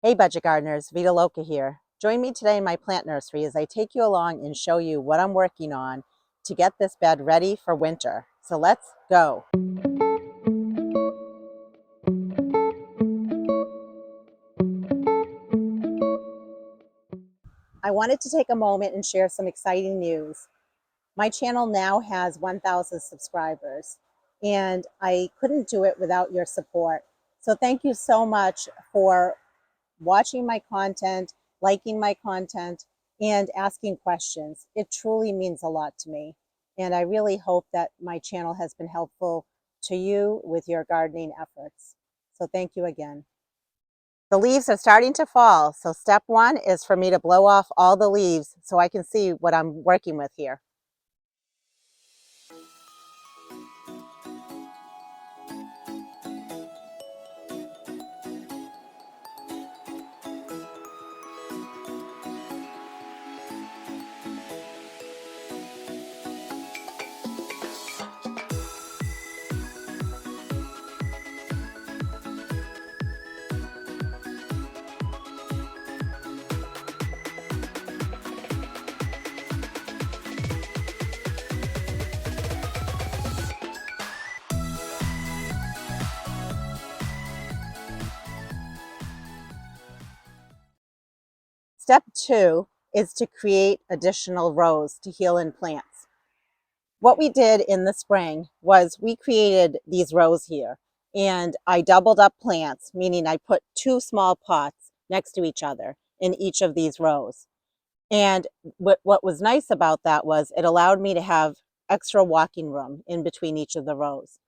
Hey budget gardeners, Vita Loca here. Join me today in my plant nursery as I take you along and show you what I'm working on to get this bed ready for winter. So let's go. I wanted to take a moment and share some exciting news. My channel now has 1,000 subscribers and I couldn't do it without your support. So thank you so much for watching my content, liking my content, and asking questions. It truly means a lot to me. And I really hope that my channel has been helpful to you with your gardening efforts. So thank you again. The leaves are starting to fall. So step one is for me to blow off all the leaves so I can see what I'm working with here. Step two is to create additional rows to heal in plants. What we did in the spring was we created these rows here, and I doubled up plants, meaning I put two small pots next to each other in each of these rows. And what was nice about that was it allowed me to have extra walking room in between each of the rows.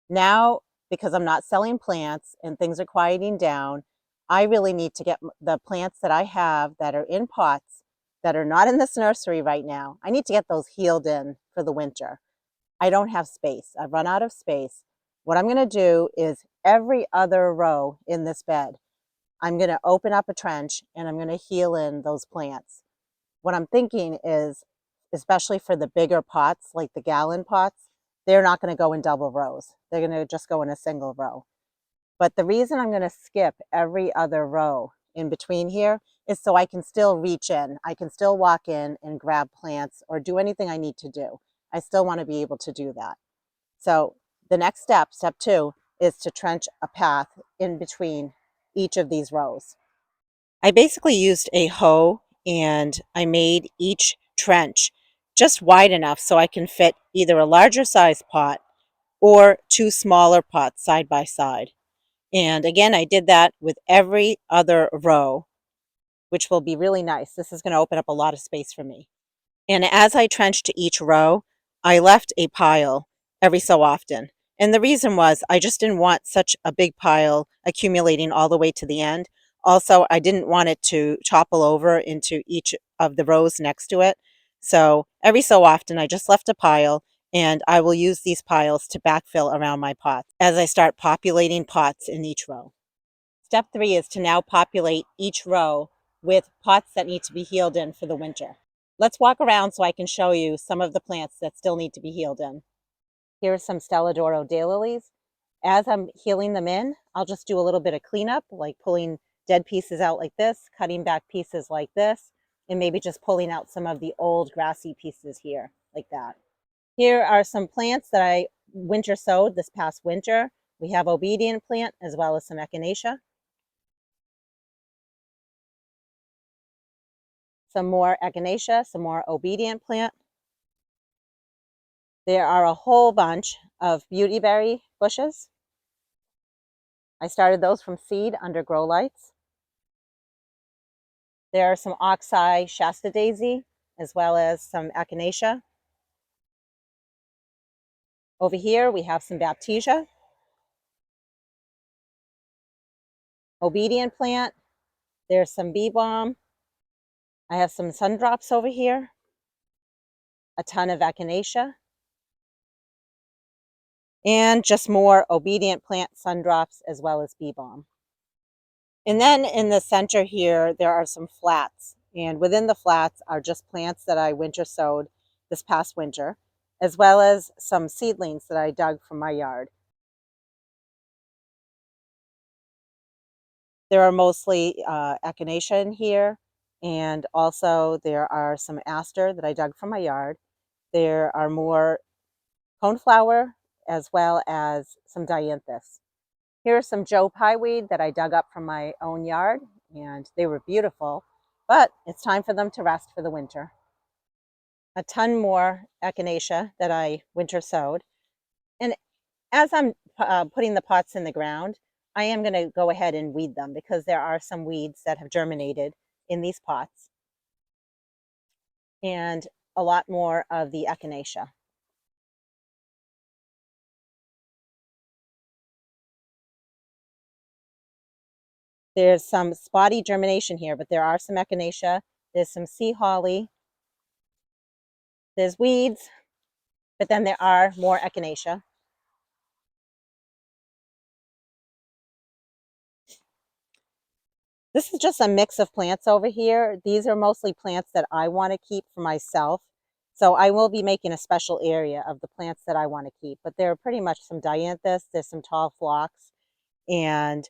Now, because I'm not selling plants and things are quieting down, I really need to get the plants that I have that are in pots that are not in this nursery right now. I need to get those healed in for the winter. I don't have space. I've run out of space. What I'm going to do is every other row in this bed, I'm going to open up a trench and I'm going to heal in those plants. What I'm thinking is, especially for the bigger pots, like the gallon pots, they're not going to go in double rows. They're going to just go in a single row. But the reason I'm going to skip every other row in between here is so I can still reach in. I can still walk in and grab plants or do anything I need to do. I still want to be able to do that. So the next step, step two, is to trench a path in between each of these rows. I basically used a hoe and I made each trench just wide enough so I can fit either a larger size pot or two smaller pots side by side. And again, I did that with every other row, which will be really nice. This is going to open up a lot of space for me. And as I trenched each row, I left a pile every so often. And the reason was I just didn't want such a big pile accumulating all the way to the end. Also, I didn't want it to topple over into each of the rows next to it. So every so often, I just left a pile, and I will use these piles to backfill around my pots as I start populating pots in each row. Step three is to now populate each row with pots that need to be healed in for the winter. Let's walk around so I can show you some of the plants that still need to be healed in. Here's some Stelladoro daylilies. As I'm healing them in, I'll just do a little bit of cleanup, like pulling dead pieces out like this, cutting back pieces like this, and maybe just pulling out some of the old grassy pieces here, like that. Here are some plants that I winter sowed this past winter. We have obedient plant as well as some echinacea. Some more echinacea, some more obedient plant. There are a whole bunch of beautyberry bushes. I started those from seed under grow lights. There are some oxeye Shasta daisy as well as some echinacea. Over here we have some baptisia, obedient plant. There's some bee balm. I have some sundrops over here, a ton of echinacea, and just more obedient plant sundrops as well as bee balm. And then in the center here, there are some flats. And within the flats are just plants that I winter sowed this past winter, as well as some seedlings that I dug from my yard. There are mostly echinacea in here, and also there are some aster that I dug from my yard. There are more coneflower as well as some dianthus. Here's some Joe Pye weed that I dug up from my own yard, and they were beautiful, but it's time for them to rest for the winter. A ton more echinacea that I winter sowed. And as I'm putting the pots in the ground, I am going to go ahead and weed them because there are some weeds that have germinated in these pots, and a lot more of the echinacea. There's some spotty germination here, but there are some echinacea. There's some sea holly. There's weeds, but then there are more echinacea. This is just a mix of plants over here. These are mostly plants that I want to keep for myself. So I will be making a special area of the plants that I want to keep. But there are pretty much some dianthus, there's some tall phlox, and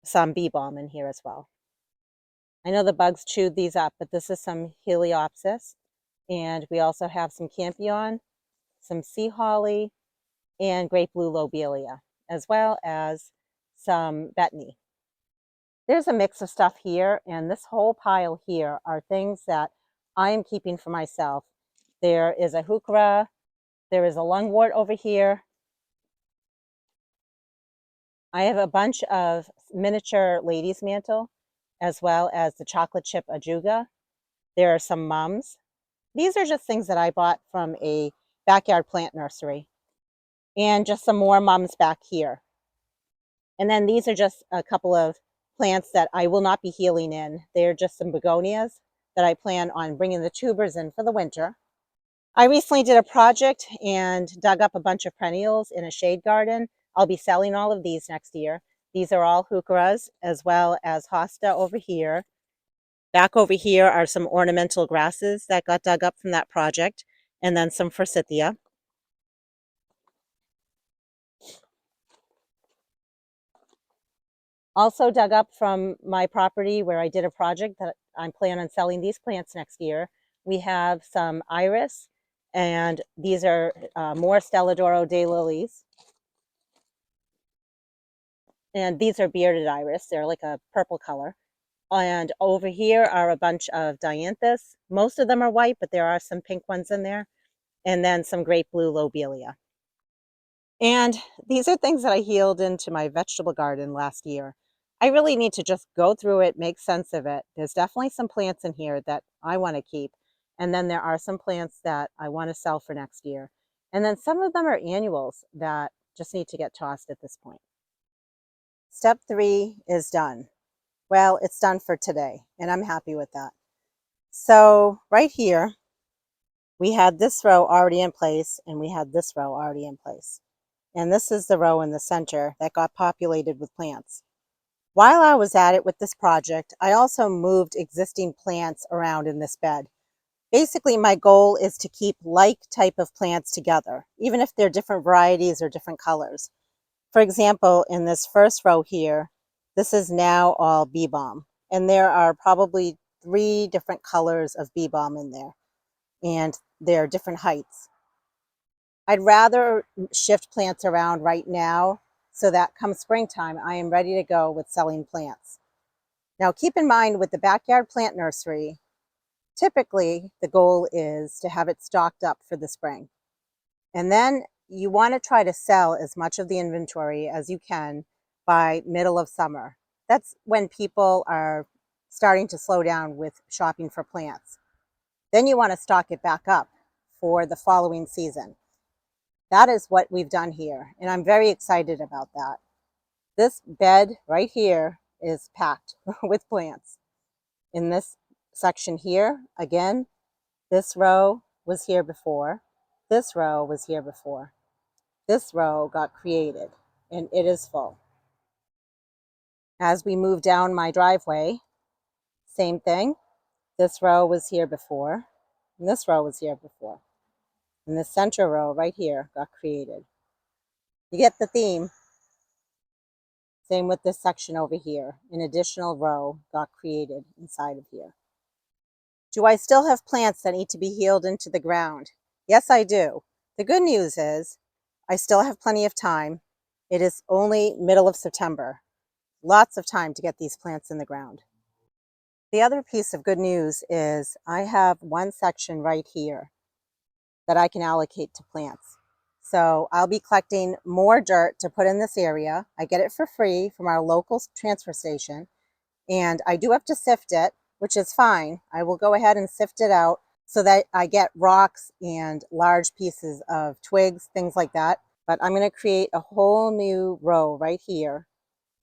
some bee balm in here as well. I know the bugs chewed these up, but this is some Heliopsis. And we also have some Campion, some sea holly, and great blue lobelia, as well as some betony. There's a mix of stuff here, and this whole pile here are things that I am keeping for myself. There is a heuchera, there is a lungwort over here. I have a bunch of miniature lady's mantle, as well as the chocolate chip ajuga. There are some mums. These are just things that I bought from a backyard plant nursery, and just some more mums back here. And then these are just a couple of plants that I will not be healing in. They're just some begonias that I plan on bringing the tubers in for the winter. I recently did a project and dug up a bunch of perennials in a shade garden. I'll be selling all of these next year. These are all heucheras, as well as hosta over here. Back over here are some ornamental grasses that got dug up from that project, and then some forsythia. Also dug up from my property where I did a project that I'm planning on selling these plants next year. We have some iris, and these are more Stelladoro daylilies. And these are bearded iris. They're like a purple color. And over here are a bunch of dianthus. Most of them are white, but there are some pink ones in there. And then some great blue lobelia. And these are things that I healed into my vegetable garden last year. I really need to just go through it, make sense of it. There's definitely some plants in here that I want to keep. And then there are some plants that I want to sell for next year. And then some of them are annuals that just need to get tossed at this point. Step 3 is done. Well, it's done for today, and I'm happy with that. So right here, we had this row already in place, and we had this row already in place. And this is the row in the center that got populated with plants. While I was at it with this project, I also moved existing plants around in this bed. Basically, my goal is to keep like type of plants together, even if they're different varieties or different colors. For example, in this first row here, this is now all bee balm. And there are probably 3 different colors of bee balm in there, and they're different heights. I'd rather shift plants around right now so that come springtime, I am ready to go with selling plants. Now, keep in mind with the backyard plant nursery, typically the goal is to have it stocked up for the spring. And then you want to try to sell as much of the inventory as you can by middle of summer. That's when people are starting to slow down with shopping for plants. Then you want to stock it back up for the following season. That is what we've done here, and I'm very excited about that. This bed right here is packed with plants. In this section here, again, this row was here before. This row was here before. This row got created, and it is full. As we move down my driveway, same thing. This row was here before, and this row was here before. And the center row right here got created. You get the theme. Same with this section over here. An additional row got created inside of here. Do I still have plants that need to be healed into the ground? Yes, I do. The good news is I still have plenty of time. It is only middle of September. Lots of time to get these plants in the ground. The other piece of good news is I have one section right here that I can allocate to plants. So I'll be collecting more dirt to put in this area. I get it for free from our local transfer station, and I do have to sift it, which is fine. I will go ahead and sift it out so that I get rocks and large pieces of twigs, things like that. But I'm going to create a whole new row right here,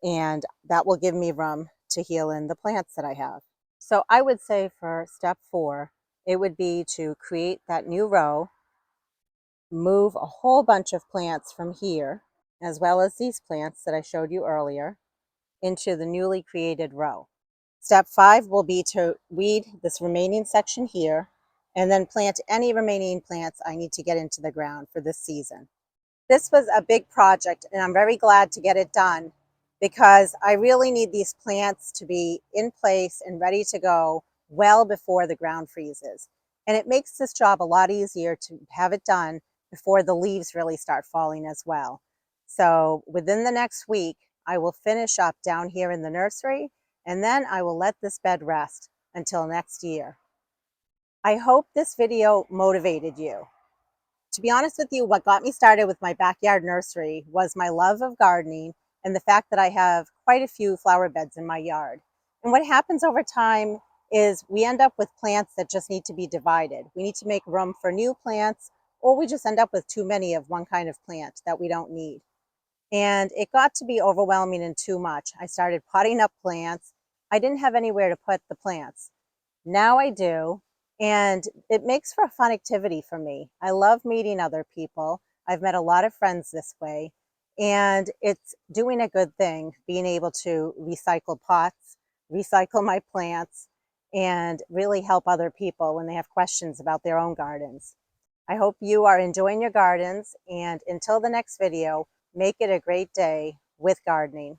and that will give me room to heal in the plants that I have. So I would say for step 4, it would be to create that new row, move a whole bunch of plants from here, as well as these plants that I showed you earlier, into the newly created row. Step 5 will be to weed this remaining section here, and then plant any remaining plants I need to get into the ground for this season. This was a big project, and I'm very glad to get it done because I really need these plants to be in place and ready to go well before the ground freezes. And it makes this job a lot easier to have it done before the leaves really start falling as well. So within the next week, I will finish up down here in the nursery, and then I will let this bed rest until next year. I hope this video motivated you. To be honest with you, what got me started with my backyard nursery was my love of gardening and the fact that I have quite a few flower beds in my yard. And what happens over time is we end up with plants that just need to be divided. We need to make room for new plants, or we just end up with too many of one kind of plant that we don't need. And it got to be overwhelming and too much. I started potting up plants. I didn't have anywhere to put the plants. Now I do, and it makes for a fun activity for me. I love meeting other people. I've met a lot of friends this way, and it's doing a good thing, being able to recycle pots, recycle my plants, and really help other people when they have questions about their own gardens. I hope you are enjoying your gardens, and until the next video, make it a great day with gardening.